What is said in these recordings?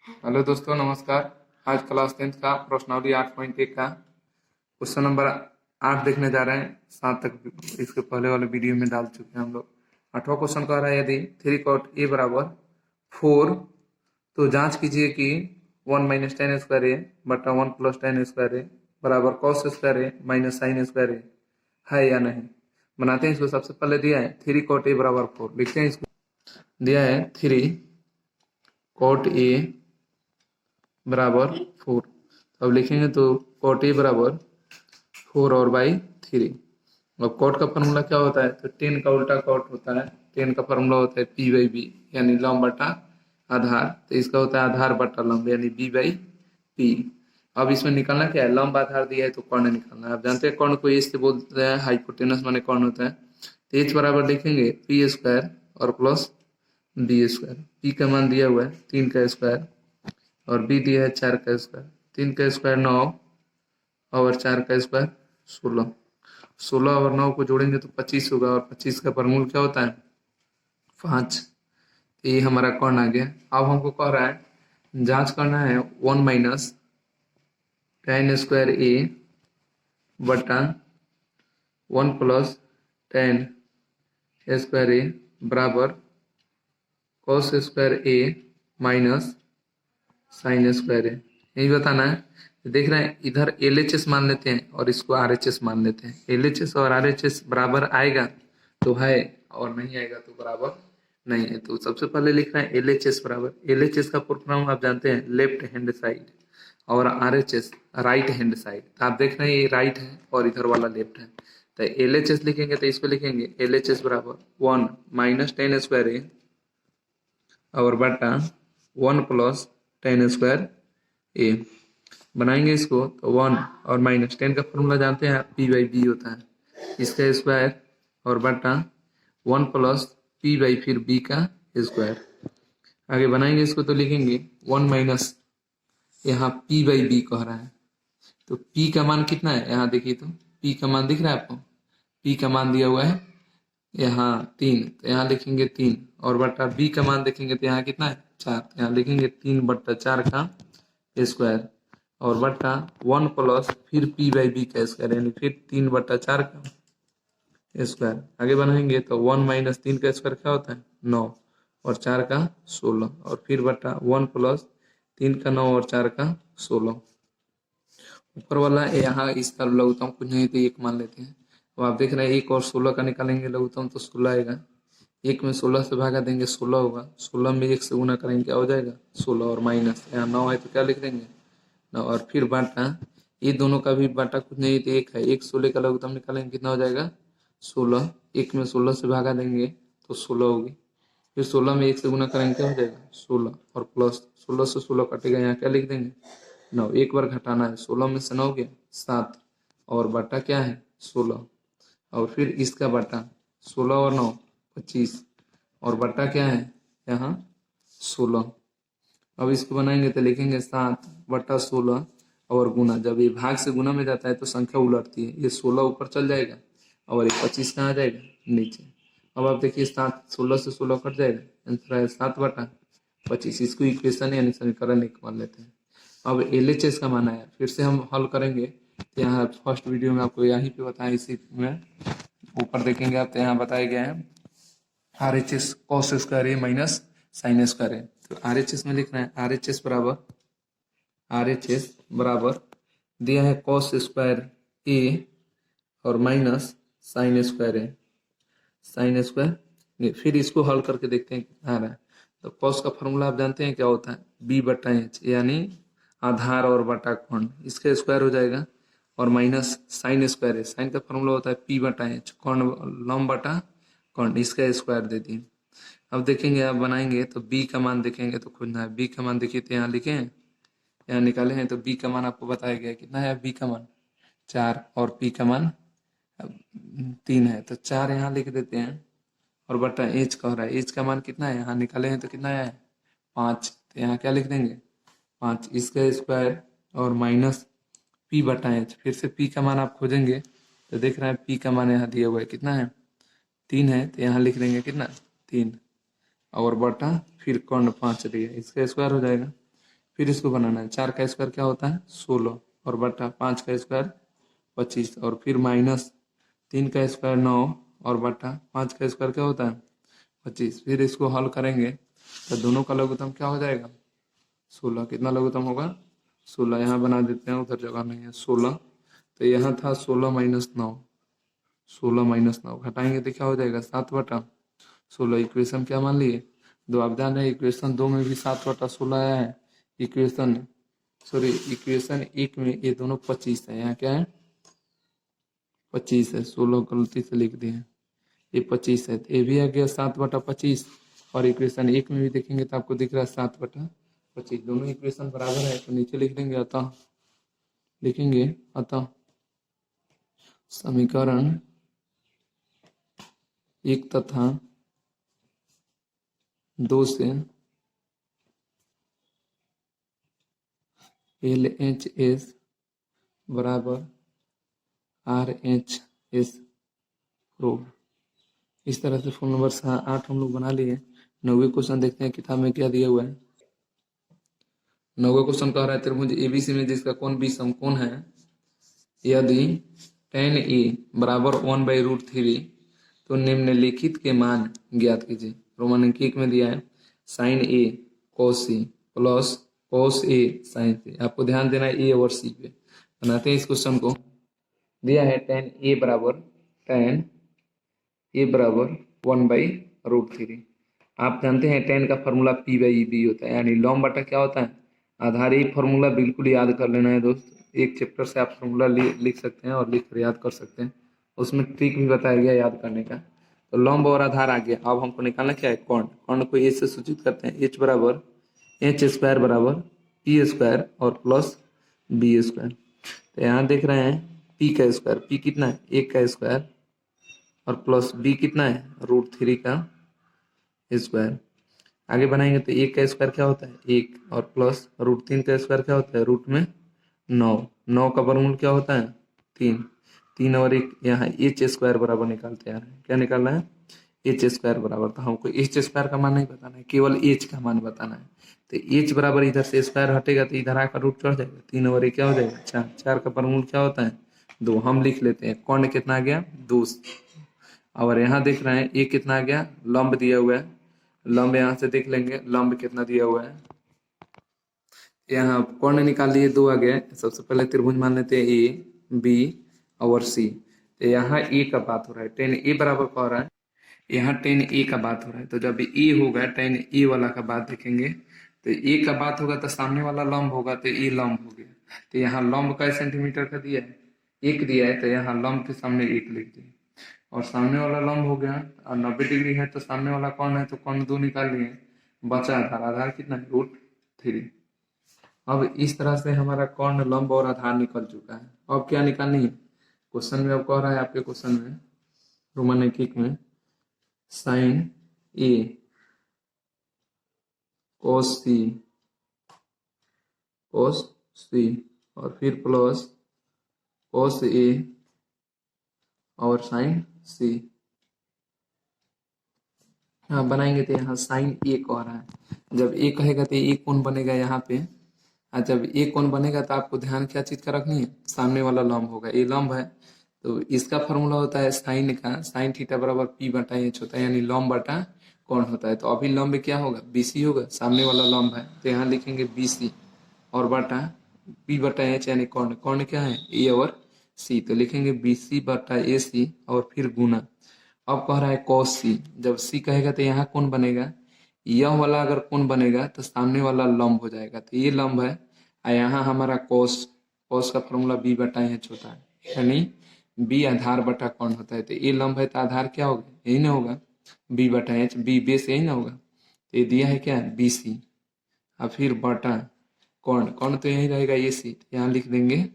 Hello दोस्तों, नमस्कार। आज क्लास 10th का प्रश्नावली 8.1 का क्वेश्चन नंबर 8 देखने जा रहे हैं। 7 तक इसके पहले वाले वीडियो में डाल चुके हैं हम लोग। 8वां क्वेश्चन कह रहा है, यदि 3 cot a बराबर 4, तो जांच कीजिए कि 1 माइनस टेन स्क्वायर ए बटा 1 प्लस टेन स्क्वायर ए बराबर cos square A minus sine square ए है या नहीं। बनाते हैं इसको। सबसे पहले दिया है 3 cot a बराबर 4, लिखते हैं इसको। दिया है 3 cot a बराबर 4। अब लिखेंगे तो cot a बराबर 4 और बाई 3। अब cot का फॉर्मूला क्या होता है, तो 10 का उल्टा cot होता है। 10 का फॉर्मूला होता है p बाई बी, यानी लंब बटा आधार। तो इसका होता है आधार बटा लंब, यानी b बाई पी। अब इसमें निकालना क्या है, लंब आधार दिया है तो कर्ण निकालना है। आप जानते हैं कर्ण को एच से बोलते हैं, हाइपोटेनस माने कर्ण होता है। तो एच बराबर लिखेंगे पी स्क्वायर और प्लस बी स्क्वायर। पी का मान दिया हुआ है 3 का स्क्वायर और बी दिया है 4 का स्क्वायर। 3 का स्क्वायर 9 और 4 का स्क्वायर 16। 16 और 9 को जोड़ेंगे तो 25 होगा, और 25 का वर्गमूल क्या होता है 5। ये हमारा कर्ण आ गया। अब हमको कह रहा है जांच करना है 1 माइनस टेन स्क्वायर ए बटा 1 प्लस टेन स्क्वायर ए बराबर cos square A minus sine square है। यही बताना है। देख रहे हैं इधर एल एच एस मान लेते हैं और इसको आर एच एस मान लेते हैं। एल एच एस और आर एच एस बराबर आएगा तो है, और नहीं आएगा तो बराबर नहीं है। तो सबसे पहले लिख रहे हैं एल एच एस बराबर, एल एच एस का फुल फॉर्म आप जानते हैं लेफ्ट हैंड साइड, और are H S right hand side. तो आप देख रहे हैं ये राइट है और इधर वाला लेफ्ट है। तो एल एच एस लिखेंगे तो इसको लिखेंगे एल एच एस बराबर 1 माइनस टेन स्क्वायर ए और बटा 1 प्लस टेन स्क्वायर ए। बनाएंगे इसको तो 1 और माइनस 10 का फॉर्मूला जानते हैं, पी बाई बी होता है। इसका स्क्वायर और बटा 1 प्लस पी बाई फिर बी का स्क्वायर। आगे बनाएंगे इसको तो लिखेंगे 1 माइनस, यहाँ पी बाई बी कह रहा है तो पी का मान कितना है, यहाँ देखिए तो पी का मान दिख रहा है आपको। पी का मान दिया हुआ है यहाँ 3, तो यहाँ लिखेंगे 3 और बटा बी का मान देखेंगे तो यहाँ कितना है 4, तो यहाँ लिखेंगे 3 बटा 4 का स्क्वायर और बटा 1 प्लस फिर पी बाई बी का स्क्वायर, यानी फिर 3 बटा 4 का स्क्वायर। आगे बनाएंगे तो 1 माइनस 3 का स्क्वायर क्या होता है 9 और 4 का 16, और फिर बटा 1 प्लस 3 का 9 और 4 का 16। ऊपर वाला यहाँ इसका लघुत्तम कुछ नहीं तो 1 मान लेते हैं। अब आप देख रहे हैं 1 और 16 का निकालेंगे लघुत्तम तो 16 आएगा। 1 में 16 से भागा देंगे 16 होगा, 16 में 1 से गुना करेंगे क्या हो जाएगा 16, और माइनस यहाँ 9 है तो क्या लिख देंगे 9, और फिर बांटा। ये दोनों का भी बांटा कुछ नहीं तो 1 है। 1 16 का लघुत्तम निकालेंगे कितना हो जाएगा 16। 1 में 16 से भागा देंगे तो 16 होगी, फिर 16 में 1 से गुना करेंगे क्या हो जाएगा 16, और प्लस 16 से 16 कटेगा, यहाँ क्या लिख देंगे 9। एक बार घटाना है, 16 में से 9 गया 7 और बटा क्या है 16, और फिर इसका बटा 16 और 9 25 और बटा क्या है यहाँ 16। अब इसको बनाएंगे तो लिखेंगे 7 बटा 16 और गुना। जब ये भाग से गुना में जाता है तो संख्या उलटती है, ये 16 ऊपर चल जाएगा और ये 25 कहाँ आ जाएगा नीचे। अब आप देखिए 7 16 से 16 कट जाएगा, आंसर है 7 बटा 25। इसको इक्वेशन यानी समीकरण 1 मान लेते हैं। अब एल एच एस का मान आया, फिर से हम हल करेंगे। तो यहाँ फर्स्ट वीडियो में आपको यहीं पे बताया, इसी में ऊपर देखेंगे आप तो यहाँ बताया गया है R H S cos square A minus sine square A. तो आर एच एस में लिखना है आर एच एस बराबर दिया है कॉस स्क्वायर ए और माइनस साइन स्क्वायर ए। साइन स्क्वायर, फिर इसको हल करके देखते हैं कितना आ रहा है। तो कॉस का फॉर्मूला आप जानते हैं क्या होता है बी बटा एच, यानी आधार और बटा कोण, इसका स्क्वायर हो जाएगा, और माइनस साइन स्क्वायर है। साइन का फॉर्मूला होता है पी बटा एच, कोण लंब बटा कोण, इसका स्क्वायर दे दिए। अब देखेंगे आप बनाएंगे तो बी का मान देखेंगे तो खोजना है। बी का मान देखिए तो यहाँ लिखे हैं, यहाँ निकाले हैं तो बी का मान आपको बताया गया कितना है। बी का मान 4 और पी का मान 3 है, तो 4 यहाँ लिख देते हैं और बटा एच कह रहा है। एच का मान कितना है, यहाँ निकाले हैं तो कितना है 5, तो यहाँ क्या लिख देंगे 5, इसका स्क्वायर और माइनस पी बटा एच। फिर से पी का मान आप खोजेंगे तो देख रहे हैं पी का मान यहाँ दिया हुआ है कितना है 3 है, तो यहाँ लिख देंगे कितना 3 और बटा फिर कर्ण 5 दिया, इसका स्क्वायर हो जाएगा। फिर इसको बनाना है। 4 का स्क्वायर क्या होता है 16 और बटा 5 का स्क्वायर 25 और फिर माइनस 3 का स्क्वायर 9 और बटा 5 का स्क्वायर क्या होता है 25। फिर इसको हल करेंगे तो दोनों का लघुत्तम क्या हो जाएगा 16। कितना लघुत्तम होगा 16। यहाँ बना देते हैं, उधर जगह नहीं है। 16 तो यहाँ था 16 माइनस 9, 16 माइनस 9 घटाएंगे तो क्या हो जाएगा 7/16। इक्वेशन क्या मान लिए 2। आप जान रहे इक्वेशन 2 में भी 7/16 आया है। इक्वेशन 1 में ये दोनों 25 है, यहाँ क्या है 25 है। 16 गलती से लिख दिए, ये 25 है। तो ये भी आ गया 7/25 और इक्वेशन 1 में भी देखेंगे तो आपको दिख रहा है 7/25। दोनों इक्वेशन बराबर है तो नीचे लिख देंगे अतः समीकरण 1 तथा 2 से LHS बराबर RHS प्रूव। इस तरह से फुल नंबर 8 हम लोग बना लिए। 9वें क्वेश्चन देखते हैं किताब में क्या दिया हुआ है। 9वें क्वेश्चन कह रहा है त्रिभुज ABC में जिसका कोण B समकोण है, यदि tan A बराबर 1/√3 तो निम्नलिखित के मान ज्ञात कीजिए। रोमन अंक 1 में दिया है sin A cos C plus cos A sin C। आपको ध्यान देना है A और C पे। बनाते हैं इस क्वेश्चन को। दिया है tan A बराबर 1/√3। आप जानते हैं tan का फॉर्मूला P/B होता है, यानी लॉम्ब बटा क्या होता है आधार। ये फॉर्मूला बिल्कुल याद कर लेना है दोस्त। एक चैप्टर से आप फॉर्मूला लिख सकते हैं और लिख कर याद कर सकते हैं। उसमें ट्रिक भी बताया गया याद करने का। तो लंब और आधार आ गया। अब हमको निकालना क्या है कोण। कोण को ए से सूचित करते हैं। H बराबर H² बराबर P² और प्लस B²। तो यहाँ देख रहे हैं P का स्क्वायर, P कितना है 1 का स्क्वायर और प्लस B कितना है √3 का स्क्वायर। आगे बनाएंगे तो 1 का स्क्वायर क्या होता है 1 और प्लस √3 का स्क्वायर क्या होता है रूट में 9। 9 का वर्गमूल क्या होता है 3। 3 और 1 यहाँ H² बराबर निकालते हैं। क्या निकालना है H² बराबर। तो हमको H² का मान नहीं बताना है, केवल H का मान बताना है। तो H बराबर इधर से स्क्वायर हटेगा तो इधर आकर रूट चढ़ जाएगा। 3 और 1 क्या हो जाएगा 4। 4 का वर्गमूल क्या होता है 2। हम लिख लेते हैं कोण कितना आ गया 2। और यहाँ देख रहे हैं ये कितना आ गया लंब दिया हुआ है। लंब यहाँ से देख लेंगे लंब कितना दिया हुआ है। यहाँ कोण निकाल लिए 2 आ गया। सबसे पहले त्रिभुज मान लेते हैं AB और C। तो यहाँ A का बात हो रहा है। tan A बराबर कह रहा है, यहाँ tan A का बात हो रहा है। तो जब A होगा tan A वाला का बात देखेंगे तो A का बात होगा तो सामने वाला लंब होगा तो A लंब हो गया। तो यहाँ लंब का सेंटीमीटर का दिया है 1 दिया है, तो यहाँ लंब के सामने 1 लिख दिए और सामने वाला लंब हो गया। और 90 डिग्री है तो सामने वाला कौन है तो कौन 2 निकाल लिए। बचा आधार, आधार कितना है √3। अब इस तरह से हमारा कर्ण लंब और आधार निकल चुका है। अब क्या निकालनी है क्वेश्चन में। अब कह रहा है आपके क्वेश्चन में रोमन अंक में sin A cos C और फिर प्लस cos A और sin C। हाँ बनाएंगे तो यहाँ sin A कह रहा है। जब A कहेगा तो A कौन बनेगा यहाँ पे। जब A कौन बनेगा तो आपको ध्यान क्या चीज का रखनी है सामने वाला लंब होगा। ये लंब है तो इसका फॉर्मूला होता है साइन का sin थीटा बराबर P/H होता है, यानी लंब बटा कोण होता है। तो अभी लंब क्या होगा BC होगा, सामने वाला लंब है तो यहाँ लिखेंगे BC और बटा P/H यानी कोण। कोण क्या है A और C, तो लिखेंगे BC/AC और फिर गुना। अब कह रहा है cos C। जब C कहेगा तो यहाँ कौन बनेगा यह वाला। अगर कोण बनेगा तो सामने वाला लंब हो जाएगा, तो ये लंब है। और यहाँ हमारा cos का फॉर्मूला B/H होता है, यानी B आधार बटा कोण होता है। तो ये लंब है तो आधार क्या होगा यही ना होगा B/H। B बेस यही ना होगा। तो ये दिया है क्या BC और फिर बटा कोण। कोण तो यही रहेगा AC, तो यहाँ लिख देंगे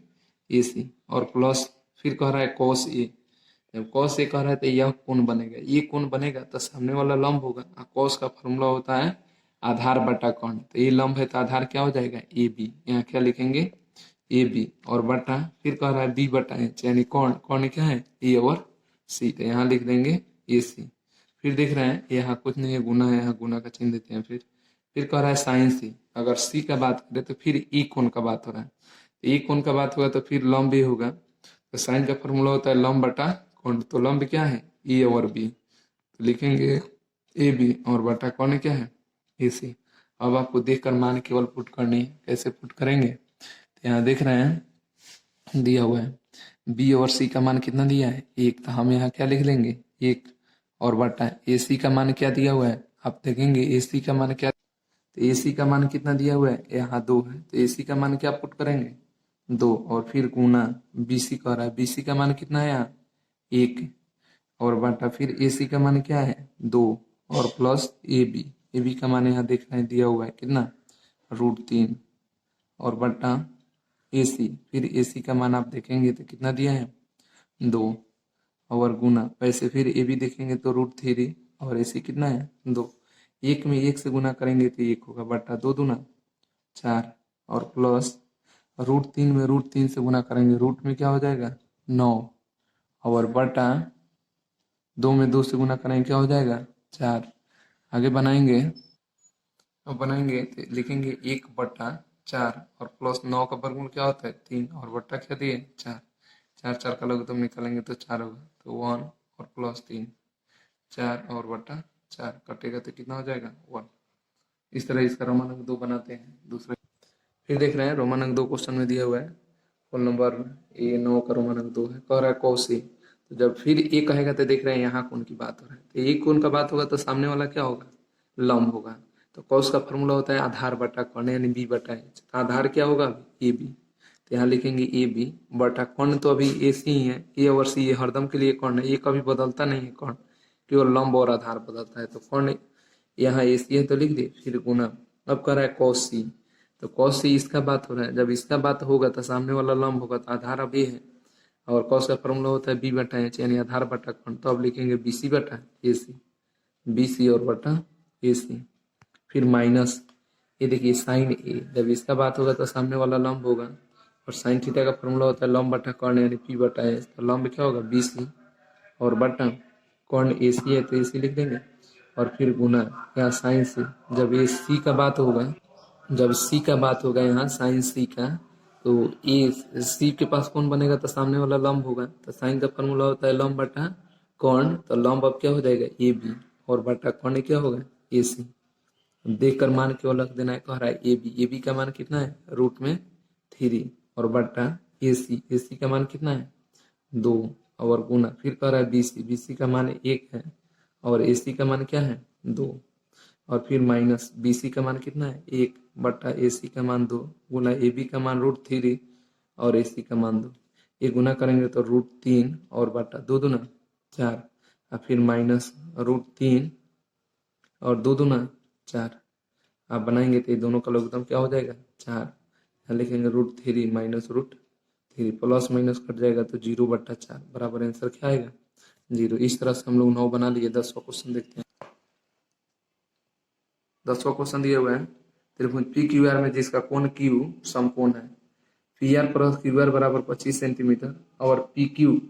AC और प्लस फिर कह रहा है cos A। जब cos A कह रहा है तो यह कोण बनेगा। ये कोण बनेगा तो सामने वाला लंब होगा। cos का फॉर्मूला होता है आधार बटा कोण। तो ये लंब है तो आधार क्या हो जाएगा AB। यहाँ क्या लिखेंगे AB और बटा फिर कह रहा है B/H यानी कोण। कोण क्या है A और C, तो यहाँ लिख देंगे AC। फिर देख रहे हैं यहाँ कुछ नहीं है गुना है, यहाँ गुना का चिन्ह देते हैं। फिर फिर कह रहा है साइन सी। अगर सी का बात करें तो फिर ई कोण का बात हो रहा है, तो ई कोण का बात होगा तो फिर लंब भी होगा। तो साइन का फॉर्मूला होता है लंब बटा कोण, तो लंब क्या है ई और बी, तो लिखेंगे ए बी और बटा कोण क्या है ए सी। अब आपको देखकर मान केवल पुट करनी है, कैसे पुट करेंगे, तो यहाँ देख रहे हैं दिया हुआ है बी और सी का मान कितना दिया है एक, तो हम यहाँ क्या लिख लेंगे एक और बटा ए सी का मान क्या दिया हुआ है, आप देखेंगे ए सी का मान क्या, तो ए सी का मान कितना दिया हुआ है यहाँ 2 है, तो ए सी का मान क्या पुट करेंगे 2, और फिर गुना बी सी कह रहा है बी सी का मान कितना है यहाँ 1, और बटा फिर ए सी का मान क्या है 2, और प्लस ए बी का मान यहाँ देख रहे हैं दिया हुआ है कितना √3, और बटा ए सी, फिर ए सी का मान आप देखेंगे तो कितना दिया है 2, और गुना वैसे फिर ए बी देखेंगे तो √3, और ए सी कितना है 2, एक में एक से गुना करेंगे तो एक होगा बटा 2 दूना 4, और प्लस √3 में √3 से गुना करेंगे रूट में क्या हो जाएगा 9, और बटा 2 में 2 से गुना करेंगे क्या हो जाएगा 4। आगे बनाएंगे, अब बनाएंगे तो लिखेंगे 1/4, और प्लस 9 का वर्गमूल क्या होता है 3, और बट्टा क्या दिए 4, 4 4 का लघुत्तम निकालेंगे तो 4 होगा, तो 1 और प्लस 3 4 और बट्टा 4 कटेगा तो कितना हो जाएगा 1। इस तरह इसका रोमान अंक 2 बनाते हैं दूसरे। फिर देख रहे हैं रोमान अंक 2 क्वेश्चन में दिया हुआ है, फोन नंबर A9 का रोमान अंक 2 है, कह रहा है कौशी। तो जब फिर ए कहेगा तो देख रहे हैं यहाँ कोण की बात हो रहा है, तो एक कोण का बात होगा तो सामने वाला क्या होगा लंब होगा। तो कौश का फॉर्मूला होता है आधार बटा कोण यानी बी बटा एच, आधार क्या होगा ए बी, तो यहाँ लिखेंगे ए बी बटा कोण, तो अभी ए सी ही है, ए और सी हरदम के लिए कोण है, ये कभी बदलता नहीं है कोण, केवल लंब और आधार बदलता है, तो कोण यहाँ ए सी है तो लिख दिए, फिर गुना। अब कर रहा है कॉस सी, तो कॉस सी इसका बात हो रहा है, जब इसका बात होगा तो सामने वाला लंब होगा, तो आधार अब ये है, और कॉस का फॉर्मूला होता है बी बटा एच यानी आधार बटा कोण, तो अब लिखेंगे बी सी बटा ए सी, बी सी और बटा ए सी, फिर माइनस ये देखिए साइन ए, जब इसका बात होगा तो सामने वाला लंब होगा, और साइन थीटा का फॉर्मूला होता है लंब बटा कोण यानी पी बटा एच, तो लंब क्या होगा बी सी, और बटा कोण ए सी है तो ए सी लिख देंगे, और फिर गुना यहाँ साइन सी, जब ये सी का बात होगा, जब सी का बात होगा यहाँ साइन सी का, तो ए सी के पास कौन बनेगा तो सामने वाला लंब होगा, तो साइन का फॉर्मूला होता है लंब बटा कोण, तो लंब अब क्या हो जाएगा ए बी, और बटा कोण क्या होगा ए सी। देखकर मान केवल रख देना है, कह रहा है ए बी का मान कितना है √3, और बटा ए सी का मान कितना है 2, और गुना फिर कह रहा है बी सी का मान 1 है, और ए सी का मान क्या है 2, और फिर माइनस बी सी का मान कितना है 1 बटा ए सी का मान 2, गुना ए बी का मान √3 और ए सी का मान 2, ये गुना करेंगे तो √3 और बटा 2 दूना 4, और फिर माइनस √3 और 2 दूना 4, आप बनाएंगे तो ये दोनों का लघुत्तम क्या हो जाएगा 4, यहाँ लिखेंगे √3 माइनस √3, प्लस माइनस कट जाएगा तो 0/4 बराबर आंसर क्या आएगा 0। इस तरह से हम लोग 9 बना लिए। 10वां क्वेश्चन देखते हैं। 10वां क्वेश्चन दिया हुआ है त्रिभुज पी क्यू आर में जिसका कोण क्यू समकोण है, P R plus Q R बराबर 25 सेंटीमीटर और पी क्यू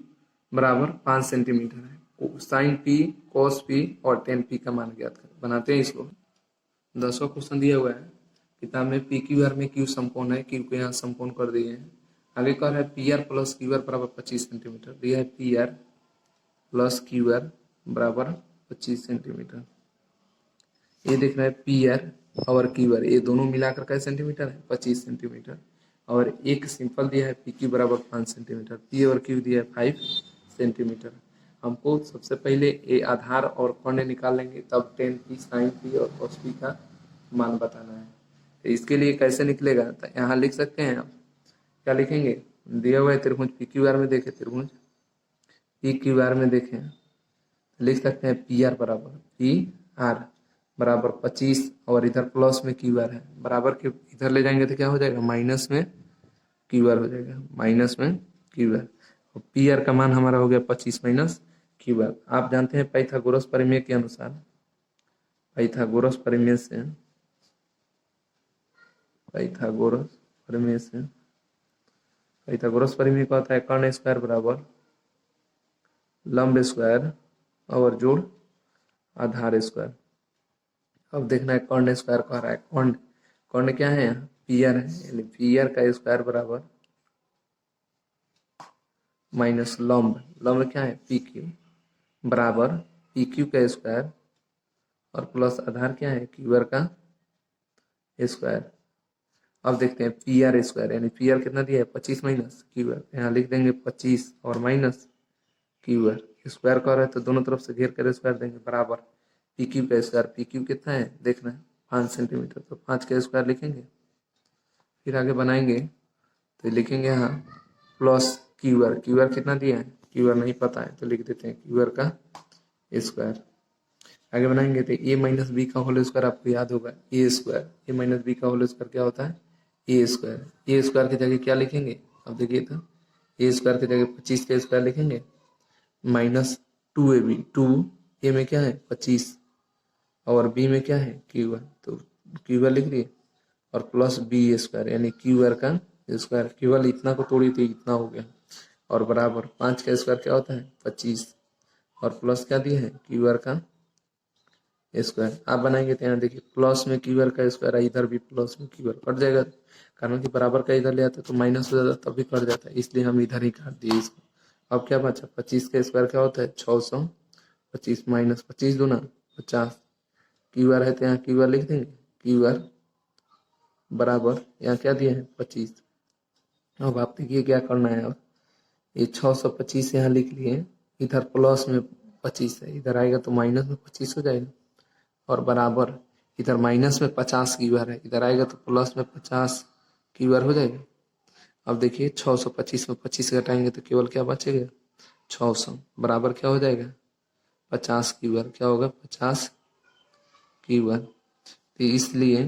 बराबर 5 सेंटीमीटर है, साइन पी कॉस पी और टेन पी का मान ज्ञात करें। बनाते हैं इसको। 10वां क्वेश्चन दिया हुआ है किताब में पी क्यू आर में क्यू समकोण है, क्यू को यहाँ समकोण कर दिए हैं। आगे कह रहा है P R plus Q R बराबर 25 सेंटीमीटर, दिया है P R plus Q R बराबर 25 सेंटीमीटर। ये देख रहा है पी आर और क्यू आर ये दोनों मिलाकर कैसे सेंटीमीटर है 25 सेंटीमीटर, और एक सिंपल दिया है पी क्यू बराबर 5 सेंटीमीटर, पी और क्यू दिया है 5 सेंटीमीटर। हमको सबसे पहले ए आधार और कोण निकाल लेंगे, तब टेन पी साइन पी और कॉस पी का मान बताना है। तो इसके लिए कैसे निकलेगा, तो यहाँ लिख सकते हैं आप, क्या लिखेंगे दिया हुआ है त्रिभुज पी क्यू आर में देखें, त्रिभुज पी क्यू आर में देखें लिख सकते हैं पी आर बराबर पी आर बराबर 25, और इधर प्लस में क्यू आर है, बराबर के इधर ले जाएंगे तो क्या हो जाएगा माइनस में क्यू आर हो जाएगा, माइनस में क्यू आर, और पी आर का मान हमारा हो गया 25 माइनस क्यू आर। आप जानते हैं पाइथागोरस प्रमेय के अनुसार, पाइथागोरस प्रमेय से पाइथागोरस प्रमेय का होता है कर्ण स्क्वायर बराबर लंब स्क्वायर और जोड़ आधार स्क्वायर। अब देखना है कॉर्ड स्क्वायर कह रहा है। कॉर्ड कॉर्ड क्या है यहाँ, पीआर है, यानी पीआर का स्क्वायर बराबर माइनस लंब, लंब क्या है पी क्यू, बराबर पी क्यू का स्क्वायर और प्लस आधार क्या है क्यूआर का स्क्वायर। अब देखते हैं पी आर स्क्वायर, यानी पी आर कितना दिया है 25 माइनस क्यू आर, यहाँ लिख देंगे 25 और माइनस क्यू आर, स्क्वायर कर रहे हैं तो दोनों तरफ से घेर कर स्क्वायर देंगे, बराबर पी क्यू का स्क्वायर, पी क्यू कितना है देखना है 5 सेंटीमीटर, तो 5 का स्क्वायर लिखेंगे, फिर आगे बनाएंगे तो लिखेंगे यहाँ प्लस क्यू आर कितना दिया है, क्यू आर नहीं पता है तो लिख देते हैं क्यू आर का स्क्वायर। आगे बनाएंगे तो ए माइनस बी का होल स्क्वायर आपको याद होगा ए स्क्वायर, ए माइनस बी का होल स्क्वायर क्या होता है ए स्क्वायर, ए स्क्वायर की जगह क्या लिखेंगे, अब देखिए तो ए स्क्वायर की जगह 25 का स्क्वायर लिखेंगे, माइनस 2ab, 2 ए में क्या है 25 और बी में क्या है क्यू आर, तो क्यू आर लिख दिए और प्लस बी स्क्वायर, यानी क्यू आर का स्क्वायर, क्यू आर इतना को तोड़ी तो इतना हो गया और बराबर 5 का स्क्वायर क्या होता है 25 और प्लस क्या दिया है क्यू आर का स्क्वायर। आप बनाएंगे तो यहाँ देखिए प्लस में क्यू आर का स्क्वायर है, इधर भी प्लस में क्यू आर कट जाएगा, कारण कि बराबर का इधर ले आता तो माइनस हो जाता तब भी कट जाता है, इसलिए हम इधर ही काट दिए इसको। अब क्या बचा 25 का स्क्वायर क्या होता है 625 माइनस 25 दूना 50, क्यू आर है तो यहाँ क्यू आर लिख देंगे, क्यू आर बराबर यहाँ क्या दिया है 25। अब आप देखिए क्या करना है, अब ये 625 यहाँ लिख लिए, इधर प्लस में 25 है, इधर आएगा तो माइनस में 25 हो जाएगा और बराबर इधर माइनस में 50 क्यू आर है, इधर आएगा तो प्लस में 50 क्यू आर हो जाएगा। अब देखिए 625 में 25 घटाएंगे तो केवल क्या बचेगा 600, बराबर क्या हो जाएगा 50 क्यू आर, क्या होगा 50 क्यू आर, तो इसलिए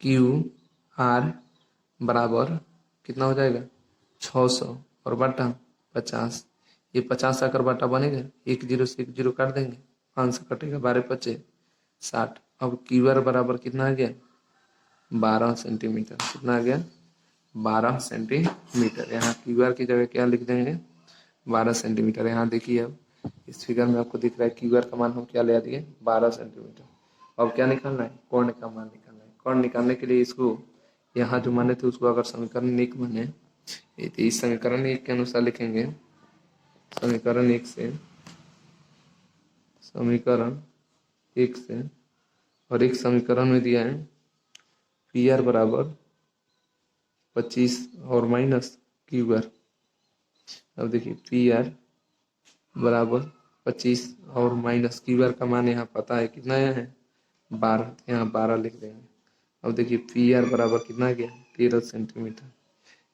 क्यू आर बराबर कितना हो जाएगा 600 और बटा 50, ये 50 आकर बटा बनेगा, एक जीरो से एक जीरो काट देंगे, 5 से कटेगा 12 बचे 60। अब क्यू आर बराबर कितना आ गया 12 सेंटीमीटर, कितना आ गया 12 सेंटीमीटर, यहाँ क्यू आर की जगह क्या लिख देंगे 12 सेंटीमीटर। यहाँ देखिए अब इस फिगर में आपको दिख रहा है क्यू आर का मान हम क्या ले दिए 12 सेंटीमीटर। अब क्या निकालना है कोण का मान निकालना है, कोण निकालने के लिए इसको यहाँ जो माने थे उसको अगर समीकरण 1 माने तो इस समीकरण 1 के अनुसार लिखेंगे, समीकरण 1 से, समीकरण 1 से, और एक समीकरण में दिया है पी आर बराबर 25 और माइनस क्यू आर। अब देखिए पी आर बराबर 25 और माइनस क्यू आर का मान यहाँ पता है कितना है 12, यहाँ 12 लिख देंगे। अब देखिए पी आर बराबर कितना गया 13 सेंटीमीटर,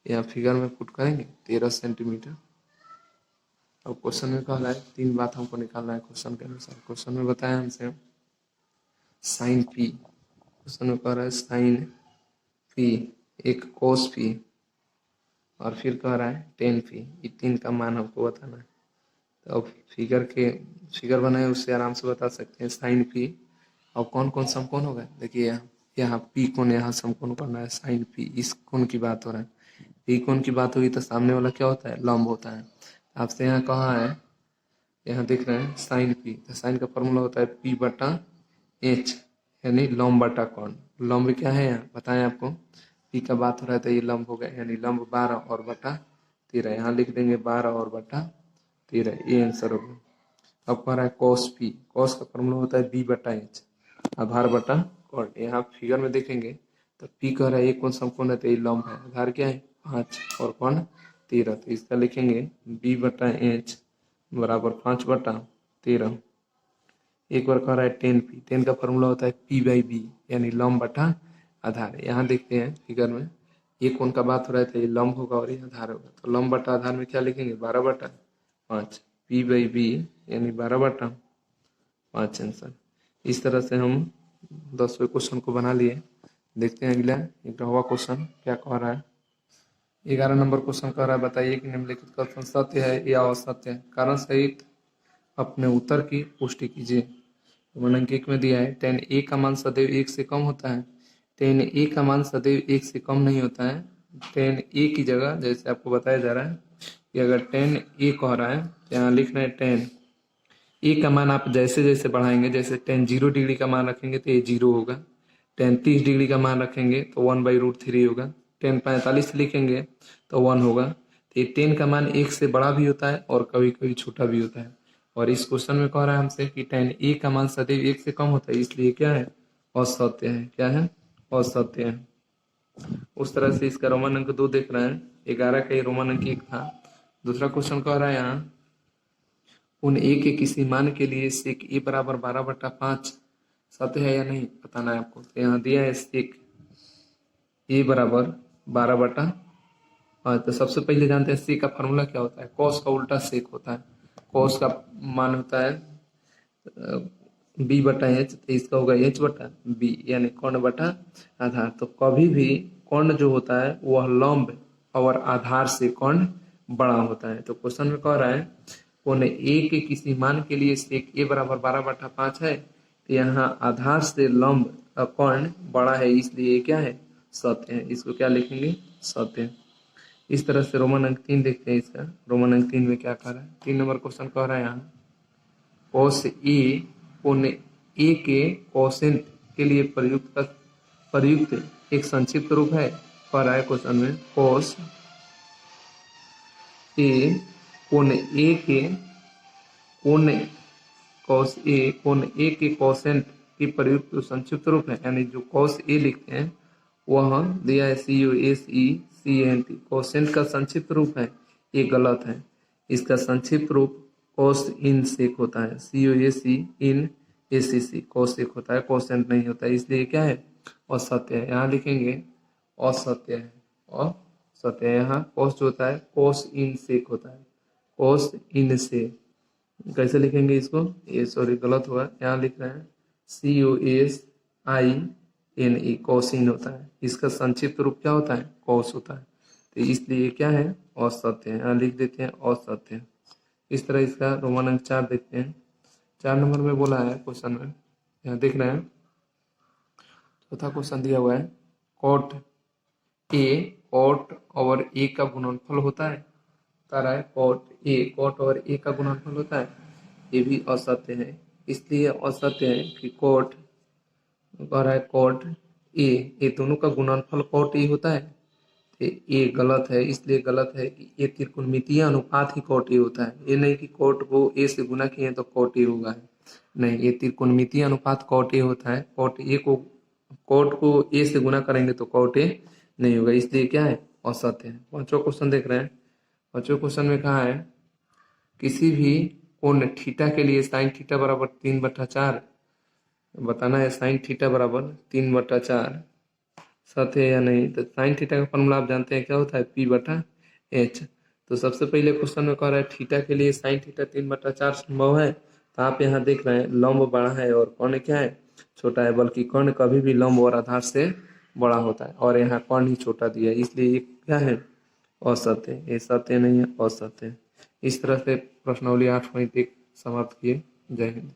यहाँ फिगर में पुट करेंगे 13 सेंटीमीटर। अब क्वेश्चन में कहा है 3 बात हमको निकालना है क्वेश्चन के अनुसार। क्वेश्चन में बताया हमसे साइन पी, क्वेश्चन में कह रहा है साइन पी, एक कोस पी और फिर कह रहा है टेन पी, ये 3 का मान हमको बताना है। तो अब फिगर बनाए उससे आराम से बता सकते हैं साइन पी और कौन कौन समकोण होगा। देखिए यहाँ पी कोण, यहाँ समकोण करना है, साइन पी इस कोण की बात हो रहा है, पी कोण की बात होगी तो सामने वाला क्या होता है लंब होता है। आपसे यहाँ कहा है, यहाँ देख रहे हैं साइन पी, तो साइन का फॉर्मूला होता है पी बटा एच, यानी लंब बटा कोण। लंब क्या है यहाँ बताएं आपको, पी का बात हो रहा है तो ये लंब हो गया, यानी लंब 12 और बटा 13, यहाँ लिख देंगे 12 और बटा 13, ये आंसर हो गया। अब कह रहा है कॉस पी, कॉस का फॉर्मूला होता है बी बटा एच, आधार बटा कोण। यहाँ फिगर में देखेंगे तो पी कह रहा है एक कोण समकोण है तो ये लंब है, आधार क्या है 5 और कोण 13, तो इसका लिखेंगे बी बटा एच बराबर 5 बटा 13। एक बार कह रहा है टेन पी, टेन का फॉर्मूला होता है पी बाई बी, यानी लंब बटा आधार। यहाँ देखते हैं फिगर में ये कोण का बात हो रहा है तो ये लंब होगा और ये आधार होगा, तो लंब बटा आधार में क्या लिखेंगे 12 बटा 5, पी बाई बी यानी 12 बटा 5 आंसर। इस तरह से हम 10वें क्वेश्चन को बना लिए। देखते हैं अगला 11वां क्वेश्चन क्या कह रहा है। 11 नंबर क्वेश्चन कह रहा है बताइए कि निम्नलिखित कथन सत्य है या असत्य है, कारण सहित अपने उत्तर की पुष्टि कीजिए। तो मनंक 1 में दिया है tan a का मान सदैव 1 से कम होता है, tan a का मान सदैव 1 से कम नहीं होता है। tan a की जगह जैसे आपको बताया जा रहा है कि अगर tan a कह रहा है तो यहाँ लिख रहे हैं tan ए का मान आप जैसे जैसे बढ़ाएंगे, जैसे tan 0 डिग्री का मान रखेंगे तो ये 0 होगा, tan 30 डिग्री का मान रखेंगे तो 1/√3 होगा, tan 45 लिखेंगे तो 1 होगा। तो ये tan का मान 1 से बड़ा भी होता है और कभी कभी छोटा भी होता है। और इस क्वेश्चन में कह रहा है हमसे कि tan a का मान सदैव 1 से कम होता है, इसलिए क्या है, असत्य है। क्या है, असत्य है। उस तरह से इसका रोमन अंक 2 देख रहे हैं, 11 का ये रोमन अंक 1 था। दूसरा क्वेश्चन कह रहा है यहाँ, उन ए के किसी मान के लिए सेक ए बराबर 12/5 सत्य है या नहीं बताना है आपको। तो यहाँ दिया है सेक ए बराबर 12/5। तो सबसे पहले जानते हैं सेक का फॉर्मूला क्या होता है, कॉस का उल्टा सेक होता है। कॉस का मान होता है b/h, तो इसका होगा h/b, यानी कर्ण बटा आधार। तो कभी भी कर्ण जो होता है वह लंब और आधार से कर्ण बड़ा होता है। तो क्वेश्चन में कह रहा है कोण ए के किसी मान के लिए सेक ए बराबर 12/5 है, तो यहाँ आधार से लंब कर्ण बड़ा है, इसलिए ये क्या है, सत्य है। इसको क्या लिखेंगे, सत्य है। इस तरह से रोमन अंक 3 देखते हैं। इसका रोमन अंक 3 में क्या कह रहा है, 3 नंबर क्वेश्चन कह रहा है यहाँ, कॉस ए कोण ए के कोसेंट के लिए प्रयुक्त एक संक्षिप्त रूप है। कह रहा है क्वेश्चन में, कॉस ए कोण ए के कोण कोण ए के कोसेंट की प्रयुक्त संक्षिप्त रूप है। यानी जो कॉस ए लिखते हैं वह दिया है COSECANT, कोसेंट का संक्षिप्त रूप है, ये गलत है। इसका संक्षिप्त रूप कॉस इन सेक होता है, COAC इन ACC कोसेक होता है, कोसेंट नहीं होता है, इसलिए क्या है, असत्य है। यहाँ लिखेंगे असत्य है, असत्य है। यहाँ कॉस जो होता है कॉस इन सेक होता है, कॉस इन से कैसे लिखेंगे इसको, ये सॉरी गलत हुआ, यहाँ लिख रहे हैं COSINE, कोसिन होता है। इसका संक्षिप्त रूप क्या होता है, कॉस होता है, तो इसलिए क्या है, असत्य है। यहाँ लिख देते हैं असत्य। इस तरह इसका रोमन अंक 4 देखते हैं। 4 नंबर में बोला है क्वेश्चन में, यहाँ देख रहे हैं, चौथा क्वेश्चन दिया हुआ है, कॉट और ए का गुणनफल होता है। बता रहा है कॉट और ए का गुणनफल होता है, ये भी असत्य है। इसलिए असत्य है कि कॉट, कह रहा है कॉट ए, ये दोनों का गुणनफल कॉट ए होता है, तो ये गलत है। इसलिए गलत है कि ये त्रिकोणमितीय अनुपात ही कॉट ए होता है, ये नहीं कि कॉट को ए से गुना किए तो कॉट ए होगा, नहीं, ये त्रिकोणमितीय अनुपात कॉट ए होता है। कॉट को ए से गुना करेंगे तो कॉट ए नहीं होगा, इसलिए क्या है, असत्य है। पांचवा क्वेश्चन देख रहे हैं। पांचवें क्वेश्चन में कहा है, किसी भी कोण थीटा के लिए साइन थीटा बराबर 3/4 बताना है, साइन थीटा बराबर 3/4 सत्य है या नहीं। तो साइन थीटा का फॉर्मूला आप जानते हैं क्या होता है, P/H। तो सबसे पहले क्वेश्चन में कह रहा है थीटा के लिए साइन थीटा 3/4 संभव है। तो आप यहाँ देख रहे हैं लंब बड़ा है और कर्ण क्या है, छोटा है, बल्कि कर्ण कभी भी लंब और आधार से बड़ा होता है, और यहाँ कर्ण ही छोटा दिया है, इसलिए ये क्या है, असत्य है। ये सत्य नहीं है, असत्य है। इस तरह से प्रश्नावली 8.1 समाप्त किए। जय हिंद।